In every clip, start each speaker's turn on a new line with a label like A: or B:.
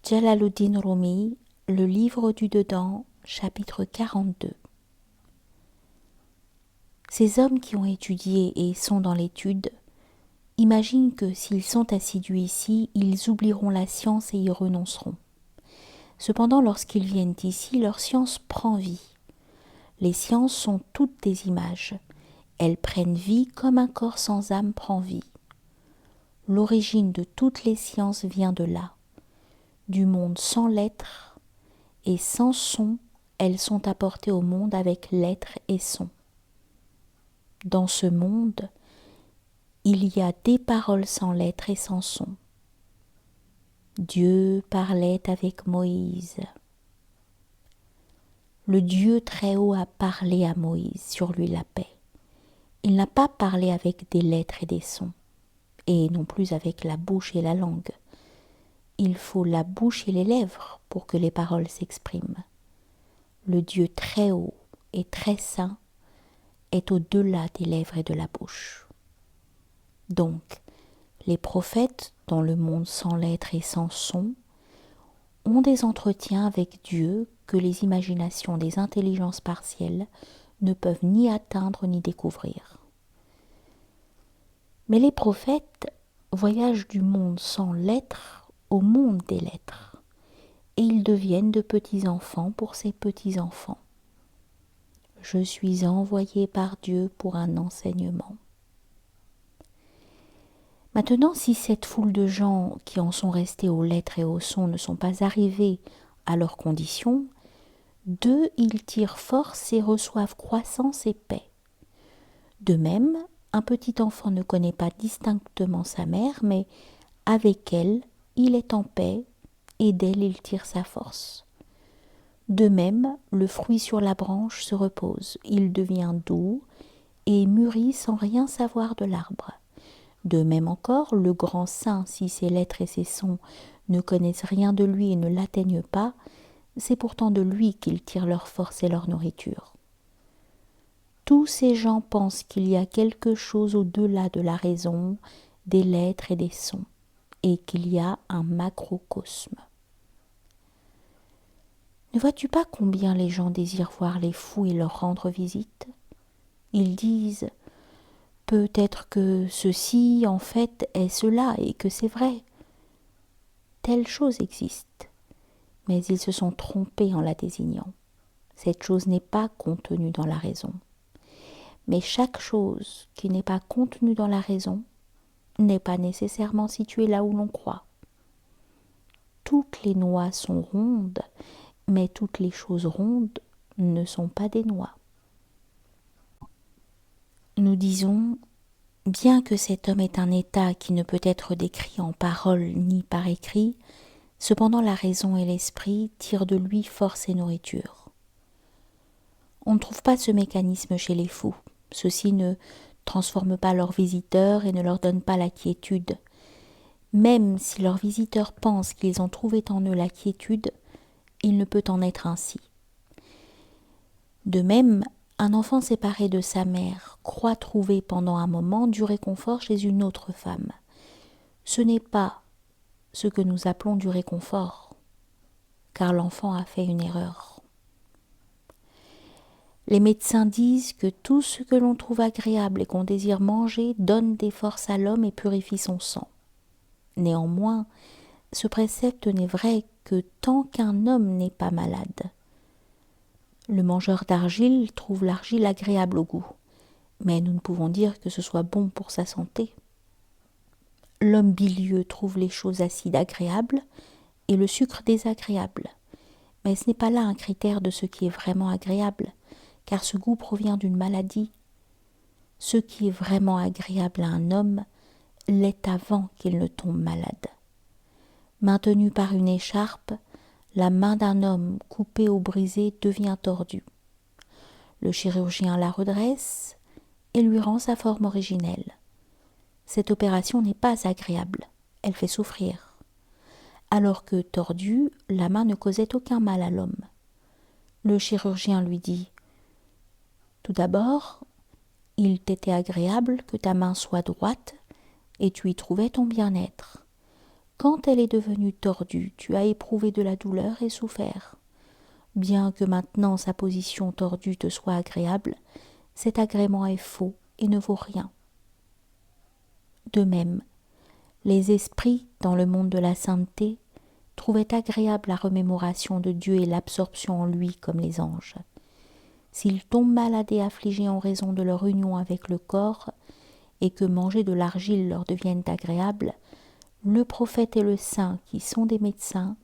A: Jalaluddin Rumi, Le livre du dedans, chapitre 42. Ces hommes qui ont étudié et sont dans l'étude imaginent que s'ils sont assidus ici, ils oublieront la science et y renonceront. Cependant, lorsqu'ils viennent ici, leur science prend vie. Les sciences sont toutes des images. Elles prennent vie comme un corps sans âme prend vie. L'origine de toutes les sciences vient de là, du monde sans lettres, et sans son, elles sont apportées au monde avec lettres et sons. Dans ce monde, il y a des paroles sans lettres et sans son. Dieu parlait avec Moïse. Le Dieu très haut a parlé à Moïse, sur lui la paix. Il n'a pas parlé avec des lettres et des sons, et non plus avec la bouche et la langue. Il faut la bouche et les lèvres pour que les paroles s'expriment. Le Dieu très haut et très saint est au-delà des lèvres et de la bouche. Donc, les prophètes, dans le monde sans lettres et sans son, ont des entretiens avec Dieu que les imaginations des intelligences partielles ne peuvent ni atteindre ni découvrir. Mais les prophètes voyagent du monde sans lettres au monde des lettres, et ils deviennent de petits-enfants pour ces petits-enfants. Je suis envoyé par Dieu pour un enseignement. Maintenant, si cette foule de gens qui en sont restés aux lettres et aux sons ne sont pas arrivés à leurs conditions, d'eux ils tirent force et reçoivent croissance et paix. De même, un petit enfant ne connaît pas distinctement sa mère, mais avec elle, il est en paix et d'elle il tire sa force. De même, le fruit sur la branche se repose, il devient doux et mûrit sans rien savoir de l'arbre. De même encore, le grand saint, si ses lettres et ses sons ne connaissent rien de lui et ne l'atteignent pas, c'est pourtant de lui qu'ils tirent leur force et leur nourriture. Tous ces gens pensent qu'il y a quelque chose au-delà de la raison, des lettres et des sons, et qu'il y a un macrocosme. Ne vois-tu pas combien les gens désirent voir les fous et leur rendre visite ? Ils disent « Peut-être que ceci, en fait, est cela, et que c'est vrai. » Telle chose existe, mais ils se sont trompés en la désignant. Cette chose n'est pas contenue dans la raison. Mais chaque chose qui n'est pas contenue dans la raison n'est pas nécessairement située là où l'on croit. Toutes les noix sont rondes, mais toutes les choses rondes ne sont pas des noix. Nous disons, bien que cet homme ait un état qui ne peut être décrit en paroles ni par écrit, cependant la raison et l'esprit tirent de lui force et nourriture. On ne trouve pas ce mécanisme chez les fous. Ceux-ci ne transforment pas leurs visiteurs et ne leur donnent pas la quiétude. Même si leurs visiteurs pensent qu'ils ont trouvé en eux la quiétude, il ne peut en être ainsi. De même, un enfant séparé de sa mère croit trouver pendant un moment du réconfort chez une autre femme. Ce n'est pas ce que nous appelons du réconfort, car l'enfant a fait une erreur. Les médecins disent que tout ce que l'on trouve agréable et qu'on désire manger donne des forces à l'homme et purifie son sang. Néanmoins, ce précepte n'est vrai que tant qu'un homme n'est pas malade. Le mangeur d'argile trouve l'argile agréable au goût, mais nous ne pouvons dire que ce soit bon pour sa santé. L'homme bilieux trouve les choses acides agréables et le sucre désagréable, mais ce n'est pas là un critère de ce qui est vraiment agréable, car ce goût provient d'une maladie. Ce qui est vraiment agréable à un homme l'est avant qu'il ne tombe malade. Maintenue par une écharpe, la main d'un homme coupée ou brisée devient tordue. Le chirurgien la redresse et lui rend sa forme originelle. Cette opération n'est pas agréable, elle fait souffrir. Alors que tordue, la main ne causait aucun mal à l'homme. Le chirurgien lui dit « Tout d'abord, il t'était agréable que ta main soit droite et tu y trouvais ton bien-être. Quand elle est devenue tordue, tu as éprouvé de la douleur et souffert. Bien que maintenant sa position tordue te soit agréable, cet agrément est faux et ne vaut rien. De même, les esprits, dans le monde de la sainteté, trouvaient agréable la remémoration de Dieu et l'absorption en lui comme les anges. S'ils tombent malades et affligés en raison de leur union avec le corps, et que manger de l'argile leur devienne agréable, le prophète et le saint, qui sont des médecins,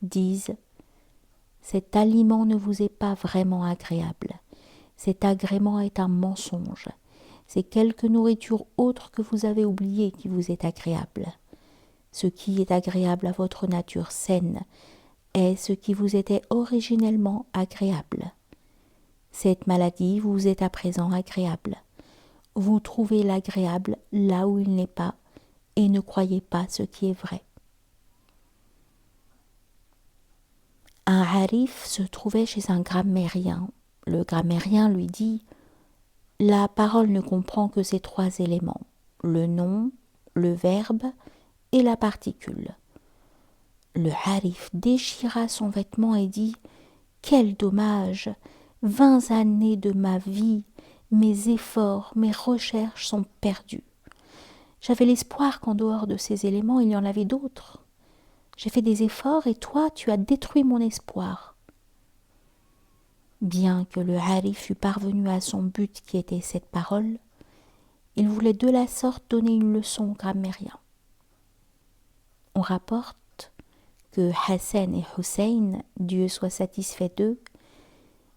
A: disent « Cet aliment ne vous est pas vraiment agréable. Cet agrément est un mensonge. C'est quelque nourriture autre que vous avez oubliée qui vous est agréable. Ce qui est agréable à votre nature saine est ce qui vous était originellement agréable. Cette maladie vous est à présent agréable. Vous trouvez l'agréable là où il n'est pas et ne croyez pas ce qui est vrai. » Un harif se trouvait chez un grammairien. Le grammairien lui dit « La parole ne comprend que ces 3 éléments, le nom, le verbe et la particule. » Le harif déchira son vêtement et dit « Quel dommage! 20 années de ma vie, mes efforts, mes recherches sont perdus. J'avais l'espoir qu'en dehors de ces éléments, il y en avait d'autres. J'ai fait des efforts et toi, tu as détruit mon espoir. » Bien que le harif fût parvenu à son but qui était cette parole, il voulait de la sorte donner une leçon au grammairien. On rapporte que Hassan et Hussein, Dieu soit satisfait d'eux,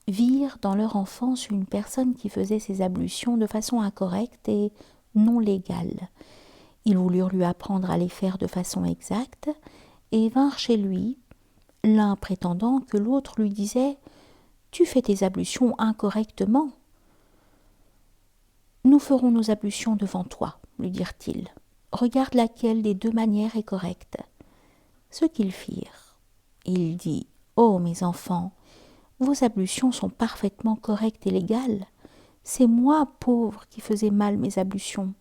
A: virent dans leur enfance une personne qui faisait ses ablutions de façon incorrecte et non légale. Ils voulurent lui apprendre à les faire de façon exacte et vinrent chez lui, l'un prétendant que l'autre lui disait « Tu fais tes ablutions incorrectement. »« Nous ferons nos ablutions devant toi, lui dirent-ils. Regarde laquelle des 2 manières est correcte. » Ce qu'ils firent. Il dit « Ô mes enfants, vos ablutions sont parfaitement correctes et légales. C'est moi, pauvre, qui faisais mal mes ablutions. »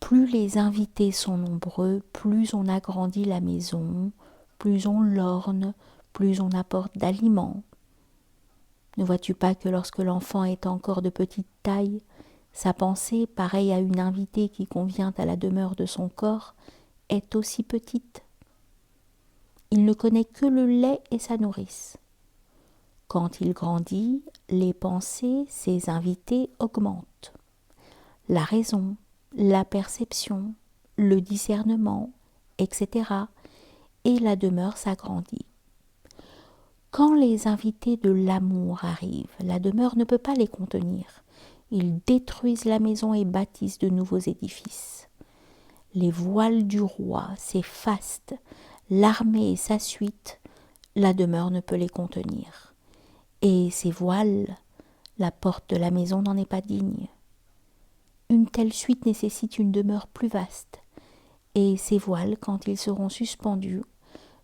A: Plus les invités sont nombreux, plus on agrandit la maison, plus on lorne, plus on apporte d'aliments. Ne vois-tu pas que lorsque l'enfant est encore de petite taille, sa pensée, pareille à une invitée qui convient à la demeure de son corps, est aussi petite? Il ne connaît que le lait et sa nourrice. Quand il grandit, les pensées, ses invités augmentent. La raison, la perception, le discernement, etc. et la demeure s'agrandit. Quand les invités de l'amour arrivent, la demeure ne peut pas les contenir. Ils détruisent la maison et bâtissent de nouveaux édifices. Les voiles du roi, ses fastes, l'armée et sa suite, la demeure ne peut les contenir. Et ces voiles, la porte de la maison n'en est pas digne. Une telle suite nécessite une demeure plus vaste, et ces voiles, quand ils seront suspendus,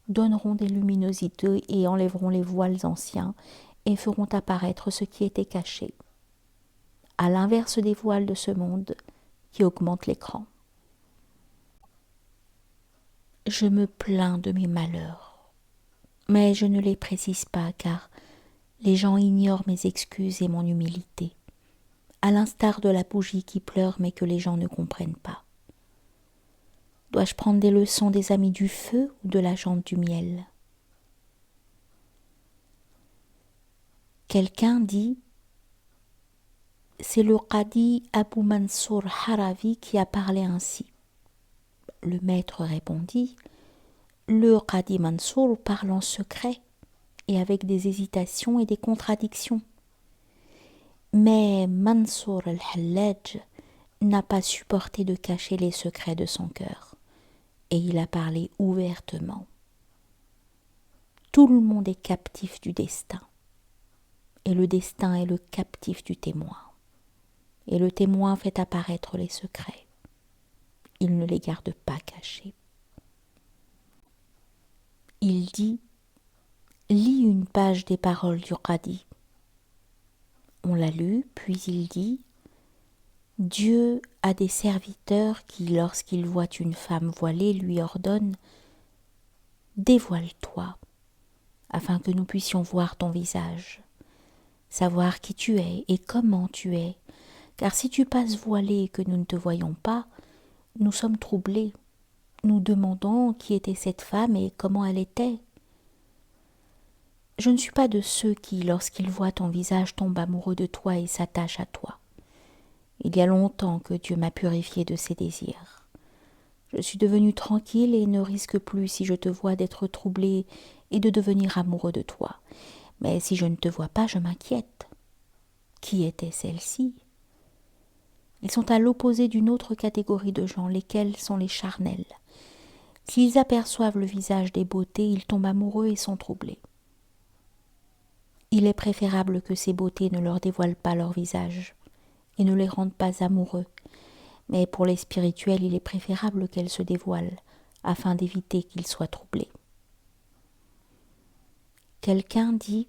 A: donneront des luminosités et enlèveront les voiles anciens et feront apparaître ce qui était caché, à l'inverse des voiles de ce monde qui augmentent l'écran. Je me plains de mes malheurs, mais je ne les précise pas car les gens ignorent mes excuses et mon humilité, à l'instar de la bougie qui pleure mais que les gens ne comprennent pas. Dois-je prendre des leçons des amis du feu ou de la jante du miel? Quelqu'un dit « C'est le Qadi Abu Mansour Haravi qui a parlé ainsi. » Le maître répondit « Le Qadi Mansour parle en secret et avec des hésitations et des contradictions. Mais Mansour al-Hallaj n'a pas supporté de cacher les secrets de son cœur. Et il a parlé ouvertement. Tout le monde est captif du destin, et le destin est le captif du témoin, et le témoin fait apparaître les secrets. Il ne les garde pas cachés. Il dit « Lis une page des paroles du Qadi. » On l'a lu, puis il dit « Dieu a des serviteurs qui, lorsqu'ils voient une femme voilée, lui ordonnent « Dévoile-toi » afin que nous puissions voir ton visage, savoir qui tu es et comment tu es, car si tu passes voilée et que nous ne te voyons pas, nous sommes troublés. Nous demandons qui était cette femme et comment elle était. Je ne suis pas de ceux qui, lorsqu'ils voient ton visage, tombent amoureux de toi et s'attachent à toi. Il y a longtemps que Dieu m'a purifié de ses désirs. Je suis devenu tranquille et ne risque plus, si je te vois, d'être troublé et de devenir amoureux de toi. Mais si je ne te vois pas, je m'inquiète. Qui était celle-ci ? Ils sont à l'opposé d'une autre catégorie de gens, lesquels sont les charnels. S'ils aperçoivent le visage des beautés, ils tombent amoureux et sont troublés. Il est préférable que ces beautés ne leur dévoilent pas leur visage et ne les rendent pas amoureux. Mais pour les spirituels, il est préférable qu'elles se dévoilent afin d'éviter qu'ils soient troublés. Quelqu'un dit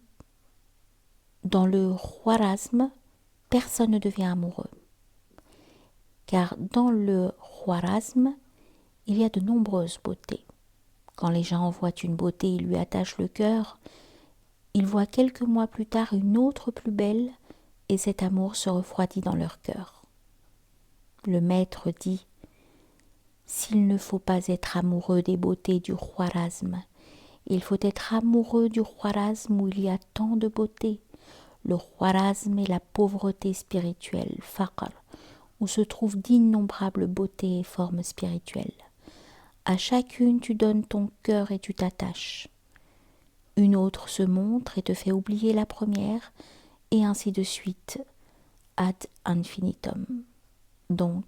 A: « Dans le Khwarazm, personne ne devient amoureux. » Car dans le Khwarazm, il y a de nombreuses beautés. Quand les gens voient une beauté, ils lui attachent le cœur. Ils voient quelques mois plus tard une autre plus belle et cet amour se refroidit dans leur cœur. Le maître dit « S'il ne faut pas être amoureux des beautés du Khwarazm, il faut être amoureux du Khwarazm où il y a tant de beauté. Le Khwarazm est la pauvreté spirituelle, faqr, où se trouvent d'innombrables beautés et formes spirituelles. À chacune tu donnes ton cœur et tu t'attaches. Une autre se montre et te fait oublier la première, et ainsi de suite, ad infinitum. Donc,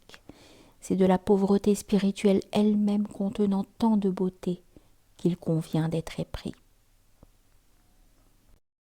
A: c'est de la pauvreté spirituelle elle-même contenant tant de beauté qu'il convient d'être épris.